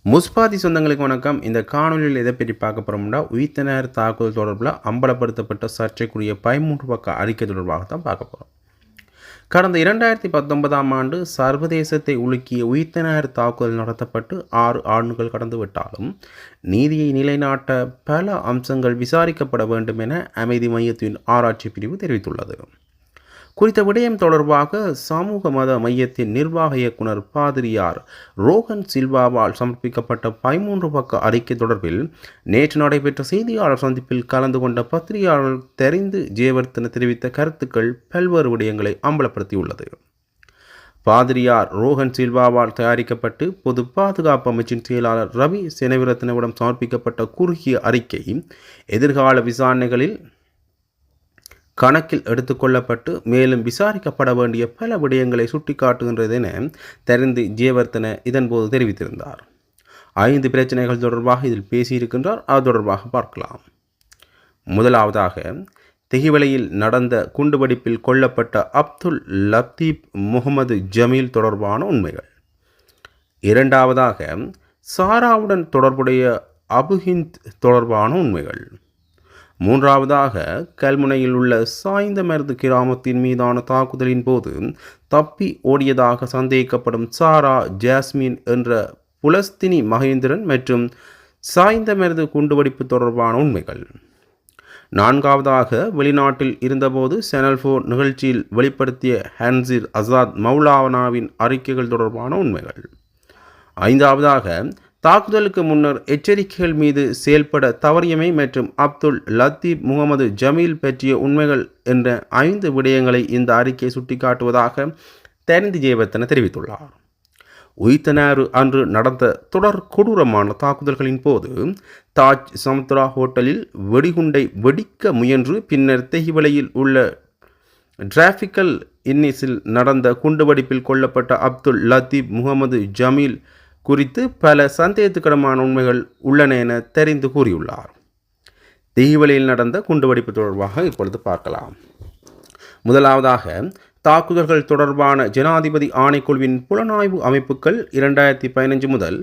முஸ்பாதி சொந்தங்களுக்கு வணக்கம். இந்த காணொலியில் எதை பற்றி பார்க்க போகிறோம்னா, உயிர்த்தினர் தாக்குதல் தொடர்பில் அம்பலப்படுத்தப்பட்ட சர்ச்சைக்குரிய 13 பக்க அறிக்கை தொடர்பாக தான் பார்க்க போகிறோம். கடந்த 2019ஆம் ஆண்டு சர்வதேசத்தை உலுக்கிய உயிர்த்தினர் தாக்குதல் நடத்தப்பட்டு 6 ஆண்டுகள் கடந்து விட்டாலும் நீதியை நிலைநாட்ட பல அம்சங்கள் விசாரிக்கப்பட வேண்டும் என அமைதி மையத்தின் ஆராய்ச்சி பிரிவு தெரிவித்துள்ளது. குறித்த விடயம் தொடர்பாக சமூக மத மையத்தின் நிர்வாக இயக்குனர் பாதிரியார் ரோகன் சில்வாவால் சமர்ப்பிக்கப்பட்ட 13 பக்க அறிக்கை தொடர்பில் நேற்று நடைபெற்ற செய்தியாளர் சந்திப்பில் கலந்து கொண்ட பத்திரிகையாளர் தெரிந்து ஜெயவர்தன தெரிவித்த கருத்துக்கள் பல்வேறு விடயங்களை அம்பலப்படுத்தியுள்ளது. பாதிரியார் ரோகன் சில்வாவால் தயாரிக்கப்பட்டு பொது பாதுகாப்பு அமைச்சின் செயலாளர் ரவி செனவிரத்னவிடம் சமர்ப்பிக்கப்பட்ட குறுகிய அறிக்கை எதிர்கால விசாரணைகளில் கணக்கில் எடுத்துக்கொள்ளப்பட்டு மேலும் விசாரிக்கப்பட வேண்டிய பல விடயங்களை சுட்டிக்காட்டுகின்றது என தெரிந்து ஜெயவர்தன இதன்போது தெரிவித்திருந்தார். 5 பிரச்சனைகள் தொடர்பாக இதில் பேசியிருக்கின்றார். அது தொடர்பாக பார்க்கலாம். முதலாவதாக, தெஹிவளையில் நடந்த குண்டுவெடிப்பில் கொல்லப்பட்ட அப்துல் லத்தீப் முகமது ஜமீல் தொடர்பான உண்மைகள். இரண்டாவதாக, சாராவுடன் தொடர்புடைய அபுஹிந்த் தொடர்பான உண்மைகள். மூன்றாவதாக, கல்முனையில் உள்ள சாய்ந்தமருது கிராமத்தின் மீதான தாக்குதலின் போது தப்பி ஓடியதாக சந்தேகிக்கப்படும் சாரா ஜாஸ்மின் என்ற புலஸ்தினி மகேந்திரன் மற்றும் சாய்ந்தமருது குண்டுவெடிப்பு தொடர்பான உண்மைகள். நான்காவதாக, வெளிநாட்டில் இருந்தபோது சேனல் 4 நிகழ்ச்சியில் வெளிப்படுத்திய ஹன்சிர் அசாத் மௌலானாவின் அறிக்கைகள் தொடர்பான உண்மைகள். ஐந்தாவதாக, தாக்குதலுக்கு முன்னர் எச்சரிக்கைகள் மீது செயல்பட தவறியமை மற்றும் அப்துல் லத்தீப் முகமது ஜமீல் பற்றிய உண்மைகள் என்ற 5 விடயங்களை இந்த அறிக்கை சுட்டிக்காட்டுவதாக தெரிந்து ஜெயவர்தன தெரிவித்துள்ளார். உயிர்த்தினர் அன்று நடந்த தொடர் கொடூரமான தாக்குதல்களின் போது தாஜ் சமுத்ரா ஹோட்டலில் வெடிகுண்டை வெடிக்க முயன்று பின்னர் தெஹிவளையில் உள்ள டிராஃபிக்கல் இன்னிஸில் நடந்த குண்டுவெடிப்பில் கொல்லப்பட்ட அப்துல் லத்தீப் முகமது ஜமீல் குறித்து பல சந்தேகத்துக்கிடமான உண்மைகள் உள்ளன என தெரிந்து கூறியுள்ளார். தெஹிவளையில் நடந்த குண்டுவெடிப்பு தொடர்பாக இப்பொழுது பார்க்கலாம். முதலாவதாக, தாக்குதல்கள் தொடர்பான ஜனாதிபதி ஆணைக்குழுவின் புலனாய்வு அமைப்புகள் 2015 முதல்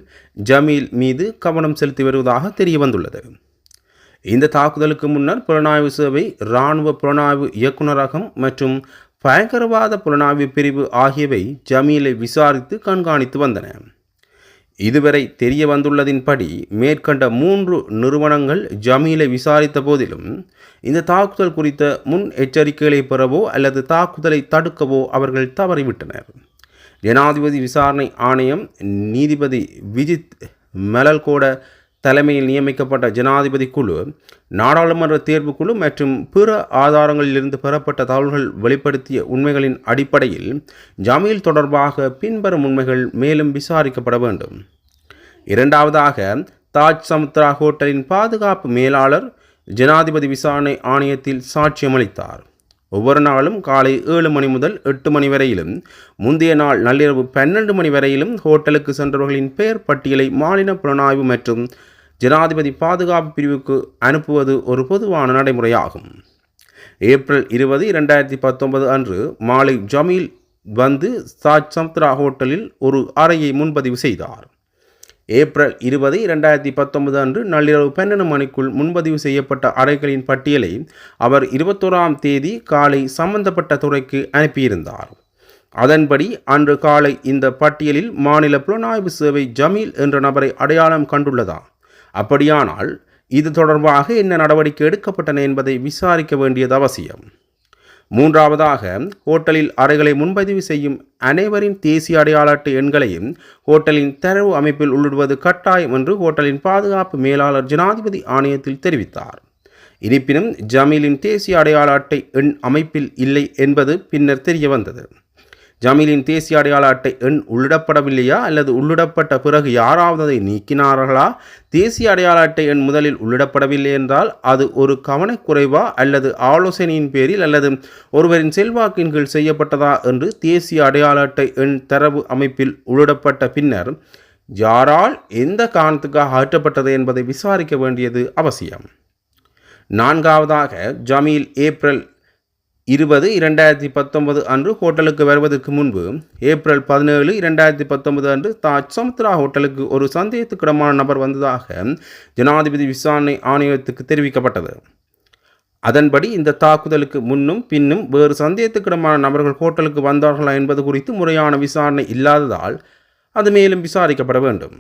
ஜமீல் மீது கவனம் செலுத்தி வருவதாக தெரிய வந்துள்ளது. இந்த தாக்குதலுக்கு முன்னர் புலனாய்வு சேவை, இராணுவ புலனாய்வு இயக்குநரகம் மற்றும் பயங்கரவாத புலனாய்வு பிரிவு ஆகியவை ஜமீலை விசாரித்து கண்காணித்து வந்தன. இதுவரை தெரிய வந்துள்ளதின்படி மேற்கண்ட 3 நிறுவனங்கள் ஜமீலை விசாரித்த போதிலும் இந்த தாக்குதல் குறித்த முன் எச்சரிக்கைகளை பெறவோ அல்லது தாக்குதலை தடுக்கவோ அவர்கள் தவறிவிட்டனர். ஜனாதிபதி விசாரணை ஆணையம் நீதிபதி விஜித் மலல்கோட தலைமையில் நியமிக்கப்பட்ட ஜனாதிபதி குழு, நாடாளுமன்ற தேர்வு குழு மற்றும் பிற ஆதாரங்களிலிருந்து பெறப்பட்ட தகவல்கள் வெளிப்படுத்திய உண்மைகளின் அடிப்படையில் ஜமீல் தொடர்பாக பின்வரும் உண்மைகள் மேலும் விசாரிக்கப்பட வேண்டும். இரண்டாவதாக, தாஜ் சமுத்ரா ஹோட்டலின் பாதுகாப்பு மேலாளர் ஜனாதிபதி விசாரணை ஆணையத்தில் சாட்சியமளித்தார். ஒவ்வொரு நாளும் காலை 7 மணி முதல் 8 மணி வரையிலும் முந்தைய நாள் நள்ளிரவு 12 மணி வரையிலும் ஹோட்டலுக்கு சென்றவர்களின் பெயர் பட்டியலை மாநில புலனாய்வு மற்றும் ஜனாதிபதி பாதுகாப்பு பிரிவுக்கு அனுப்புவது ஒரு பொதுவான நடைமுறையாகும். ஏப்ரல் 20, 2019 அன்று மாலை ஜமீல் வந்து தாஜ் சமுத்ரா ஹோட்டலில் ஒரு அறையை முன்பதிவு செய்தார். ஏப்ரல் 20, 2019 அன்று நள்ளிரவு 12 மணிக்குள் முன்பதிவு செய்யப்பட்ட அறைகளின் பட்டியலை அவர் 21ஆம் தேதி காலை சம்பந்தப்பட்ட துறைக்கு அனுப்பியிருந்தார். அதன்படி அன்று காலை இந்த பட்டியலில் மாநில புலனாய்வு சேவை ஜமீல் என்ற நபரை அடையாளம் கண்டுள்ளதா? அப்படியானால் இது தொடர்பாக என்ன நடவடிக்கை எடுக்கப்பட்டன என்பதை விசாரிக்க வேண்டியது அவசியம். மூன்றாவதாக, ஹோட்டலில் அறைகளை முன்பதிவு செய்யும் அனைவரின் தேசிய அடையாள அட்டை எண்களையும் ஹோட்டலின் தரவு அமைப்பில் உள்ளிடுவது கட்டாயம் என்று ஹோட்டலின் பாதுகாப்பு மேலாளர் ஜனாதிபதி ஆணையத்தில் தெரிவித்தார். இருப்பினும் ஜமீலின் தேசிய அடையாள அட்டை எண் அமைப்பில் இல்லை என்பது பின்னர் தெரிய வந்தது. ஜமீலின் தேசிய அடையாள அட்டை எண் உள்ளிடப்படவில்லையா அல்லது உள்ளிடப்பட்ட பிறகு யாராவது அதை நீக்கினார்களா? தேசிய அடையாள அட்டை எண் முதலில் உள்ளிடப்படவில்லை என்றால் அது ஒரு கவனக்குறைவா அல்லது ஆலோசனையின் பேரில் அல்லது ஒருவரின் செல்வாக்கின் கீழ் செய்யப்பட்டதா என்று தேசிய அடையாள அட்டை எண் தரவு அமைப்பில் உள்ளிடப்பட்ட பின்னர் யாரால் எந்த காரணத்துக்காக அகற்றப்பட்டது என்பதை விசாரிக்க வேண்டியது அவசியம். நான்காவதாக, ஜமீல் ஏப்ரல் 20/2019 அன்று ஹோட்டலுக்கு வருவதற்கு முன்பு ஏப்ரல் 17/2019 அன்று தாஜ் சமுத்ரா ஹோட்டலுக்கு ஒரு சந்தேகத்துக்கிடமான நபர் வந்ததாக ஜனாதிபதி விசாரணை ஆணையத்துக்கு தெரிவிக்கப்பட்டது. அதன்படி இந்த தாக்குதலுக்கு முன்னும் பின்னும் வேறு சந்தேகத்துக்கிடமான நபர்கள் ஹோட்டலுக்கு வந்தார்களா என்பது குறித்து முறையான விசாரணை இல்லாததால் அது மேலும் விசாரிக்கப்பட வேண்டும்.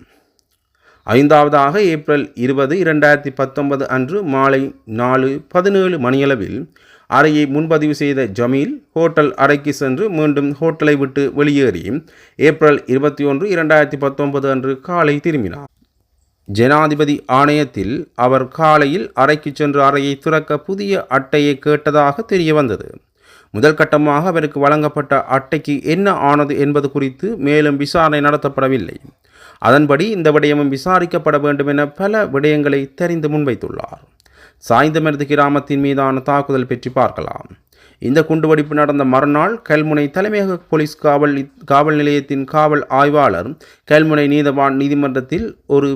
5வதாக ஏப்ரல் 20/2019 அன்று மாலை 4:17 மணியளவில் அறையை முன்பதிவு செய்த ஜமீல் ஹோட்டல் அறைக்கு சென்று மீண்டும் ஹோட்டலை விட்டு வெளியேறி ஏப்ரல் 21/2019 அன்று காலை திரும்பினார். ஜனாதிபதி ஆணையத்தில் அவர் காலையில் அறைக்கு சென்று அறையை திறக்க புதிய அட்டையை கேட்டதாக தெரிய வந்தது. முதல் கட்டமாக அவருக்கு வழங்கப்பட்ட அட்டைக்கு என்ன ஆனது என்பது குறித்து மேலும் விசாரணை நடத்தப்படவில்லை. அதன்படி இந்த விடயமும் விசாரிக்கப்பட வேண்டும் என பல விடயங்களை தெரிந்து முன்வைத்துள்ளார். சாய்ந்தமருது கிராமத்தின் மீதான தாக்குதல் பற்றி பார்க்கலாம். இந்த குண்டுவெடிப்பு நடந்த மறுநாள் கல்முனை தலைமையக போலீஸ் காவல் நிலையத்தின் காவல் ஆய்வாளர் கல்முனை நீதவான் நீதிமன்றத்தில் ஒரு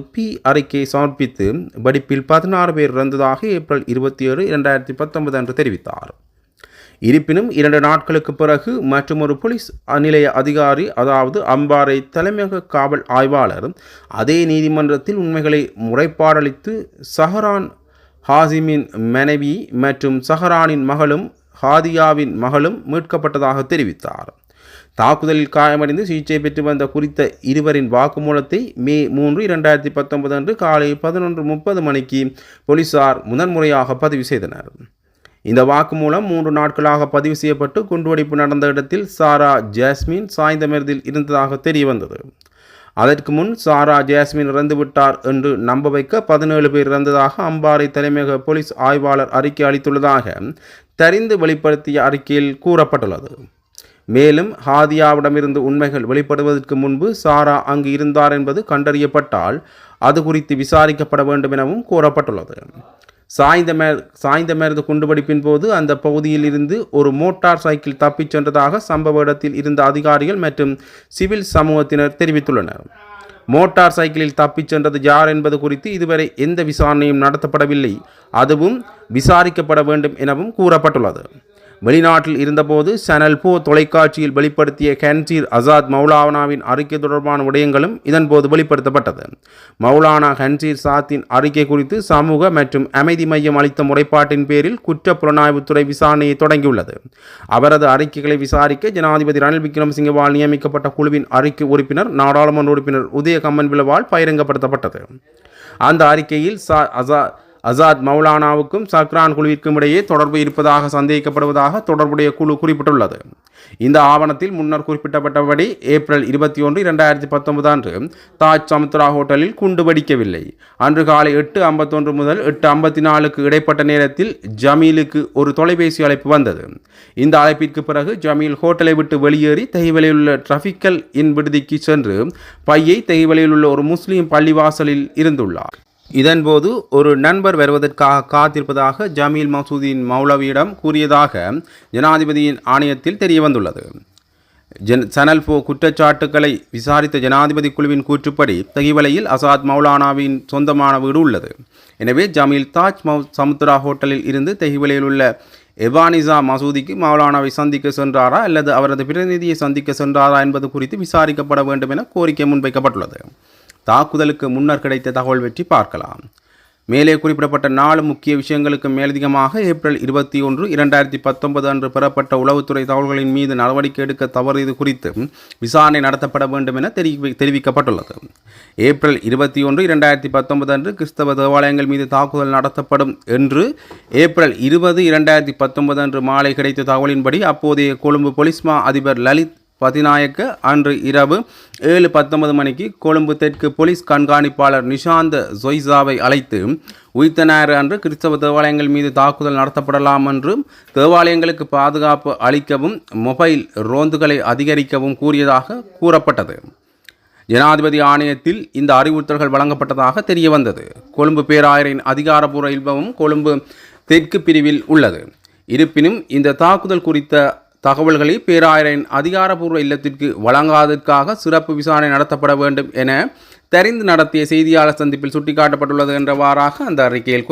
அறிக்கை சமர்ப்பித்து வெடிப்பில் 16 பேர் இறந்ததாக ஏப்ரல் 27/2019 அன்று தெரிவித்தார். இருப்பினும் 2 நாட்களுக்கு பிறகு மற்றொரு போலீஸ் நிலைய அதிகாரி, அதாவது அம்பாறை தலைமையக காவல் ஆய்வாளர் அதே நீதிமன்றத்தில் உண்மைகளை முறைப்பாடளித்து சஹரான் ஹாசிமின் மனைவி மற்றும் சஹரானின் மகளும் ஹாதியாவின் மகளும் மீட்கப்பட்டதாக தெரிவித்தார். தாக்குதலில் காயமடைந்து சிகிச்சை பெற்று வந்த குறித்த இருவரின் வாக்குமூலத்தை மே 3/2019 அன்று காலை 11:30 மணிக்கு போலீசார் முதன்முறையாக பதிவு செய்தனர். இந்த வாக்குமூலம் 3 நாட்களாக பதிவு செய்யப்பட்டு குண்டுவெடிப்பு நடந்த இடத்தில் சாரா ஜாஸ்மின் சாய்ந்தமருதில் இருந்ததாக தெரிய வந்தது. அதற்கு முன் சாரா ஜாஸ்மின் இறந்துவிட்டார் என்று நம்ப வைக்க 17 பேர் இறந்ததாக அம்பாறை தலைமையக போலீஸ் ஆய்வாளர் அறிக்கை அளித்துள்ளதாக தெரிந்து வெளிப்படுத்திய அறிக்கையில் கூறப்பட்டுள்ளது. மேலும் ஹாதியாவிடமிருந்து உண்மைகள் வெளிப்படுவதற்கு முன்பு சாரா அங்கு இருந்தார் என்பது கண்டறியப்பட்டால் அது குறித்து விசாரிக்கப்பட வேண்டும் எனவும் கூறப்பட்டுள்ளது. சாய்ந்தமருது குண்டுவெடிப்பின் போது அந்த பகுதியில் இருந்து ஒரு மோட்டார் சைக்கிள் தப்பிச் சென்றதாக சம்பவ இடத்தில் இருந்த அதிகாரிகள் மற்றும் சிவில் சமூகத்தினர் தெரிவித்துள்ளனர். மோட்டார் சைக்கிளில் தப்பிச் சென்றது யார் என்பது குறித்து இதுவரை எந்த விசாரணையும் நடத்தப்படவில்லை, அதுவும் விசாரிக்கப்பட வேண்டும் எனவும் கூறப்பட்டுள்ளது. வெளிநாட்டில் இருந்தபோது சேனல் 4 தொலைக்காட்சியில் வெளிப்படுத்திய ஹன்சீர் அசாத் மௌலானாவின் அறிக்கை தொடர்பான விடயங்களும் இதன்போது வெளிப்படுத்தப்பட்டது. மௌலானா ஹன்சீர் சாத்தின் அறிக்கை குறித்து சமூக மற்றும் அமைதி மையம் அளித்த முறைப்பாட்டின் பேரில் குற்ற புலனாய்வுத்துறை விசாரணையை தொடங்கியுள்ளது. அவரது அறிக்கைகளை விசாரிக்க ஜனாதிபதி ரணில் விக்ரமசிங்கவால் நியமிக்கப்பட்ட குழுவின் அறிக்கை உறுப்பினர் நாடாளுமன்ற உறுப்பினர் உதய கம்மன்பிலவால் பகிரங்கப்படுத்தப்பட்டது. அந்த அறிக்கையில் அசாத் மௌலானாவுக்கும் சக்ரான் குழுவிற்கும் இடையே தொடர்பு இருப்பதாக சந்தேகிக்கப்படுவதாக தொடர்புடைய குழு குறிப்பிட்டுள்ளது. இந்த ஆவணத்தில் முன்னர் குறிப்பிட்டப்பட்டபடி ஏப்ரல் 21/2019 அன்று தாஜ் சமுத்ரா ஹோட்டலில் குண்டு வெடிக்கவில்லை. அன்று காலை 8:51 முதல் 8:54 இடைப்பட்ட நேரத்தில் ஜமீலுக்கு ஒரு தொலைபேசி அழைப்பு வந்தது. இந்த அழைப்பிற்கு பிறகு ஜமீல் ஹோட்டலை விட்டு வெளியேறி தெஹிவலையில் உள்ள டிராஃபிக்கல் இன் விடுதிக்கு சென்று பையை தெஹிவலையில் உள்ள ஒரு முஸ்லீம் பள்ளிவாசலில் இருந்துள்ளார். இதன்போது ஒரு நண்பர் வருவதற்காக காத்திருப்பதாக ஜமீல் மசூதியின் மௌலவியிடம் கூறியதாக ஜனாதிபதியின் ஆணையத்தில் தெரிய வந்துள்ளது. சேனல் 4 குற்றச்சாட்டுக்களை விசாரித்த ஜனாதிபதி குழுவின் கூற்றுப்படி தகிவலையில் அசாத் மௌலானாவின் சொந்தமான வீடு உள்ளது. எனவே ஜமீல் தாஜ் சமுத்ரா ஹோட்டலில் இருந்து தகிவலையில் உள்ள எவானிசா மசூதிக்கு மௌலானாவை சந்திக்க சென்றாரா அல்லது அவரது பிரதிநிதியை சந்திக்க சென்றாரா என்பது குறித்து விசாரிக்கப்பட வேண்டும் என கோரிக்கை முன்வைக்கப்பட்டுள்ளது. தாக்குதலுக்கு முன்னர் கிடைத்த தகவல் பற்றி பார்க்கலாம். மேலே குறிப்பிடப்பட்ட 4 முக்கிய விஷயங்களுக்கு மேலதிகமாக ஏப்ரல் 21/2019 அன்று பெறப்பட்ட உளவுத்துறை தகவல்களின் மீது நடவடிக்கை எடுக்க தவறியது குறித்து விசாரணை நடத்தப்பட வேண்டும் என தெரிவிக்கப்பட்டுள்ளது. ஏப்ரல் 21/2019 அன்று கிறிஸ்தவ தேவாலயங்கள் மீது தாக்குதல் நடத்தப்படும் என்று ஏப்ரல் 20/2019 அன்று மாலை கிடைத்த தகவலின்படி அப்போதைய கொழும்பு போலீஸ் மா அதிபர் லலித் பதிநாயக்க அன்று இரவு 7:19 மணிக்கு கொழும்பு தெற்கு போலீஸ் கண்காணிப்பாளர் நிஷாந்த ஜொய்சாவை அழைத்து உயிர்த்த ஞாயிறு அன்று கிறிஸ்தவ தேவாலயங்கள் மீது தாக்குதல் நடத்தப்படலாம் என்றும் தேவாலயங்களுக்கு பாதுகாப்பு அளிக்கவும் மொபைல் ரோந்துகளை அதிகரிக்கவும் கூறியதாக கூறப்பட்டது. ஜனாதிபதி ஆணையத்தில் இந்த அறிவுறுத்தல்கள் வழங்கப்பட்டதாக தெரிய வந்தது. கொழும்பு பேராயரின் அதிகாரப்பூர்வ இல்பமும் கொழும்பு தெற்கு பிரிவில் உள்ளது. இருப்பினும் இந்த தாக்குதல் குறித்த தகவல்களை பேராயரின் அதிகாரப்பூர்வ இல்லத்திற்கு வழங்காததற்காக சிறப்பு விசாரணை நடத்தப்பட வேண்டும் என தெரிந்து நடத்திய செய்தியாளர் சந்திப்பில் சுட்டிக்காட்டப்பட்டுள்ளது என்றவாறாக அந்த அறிக்கையில்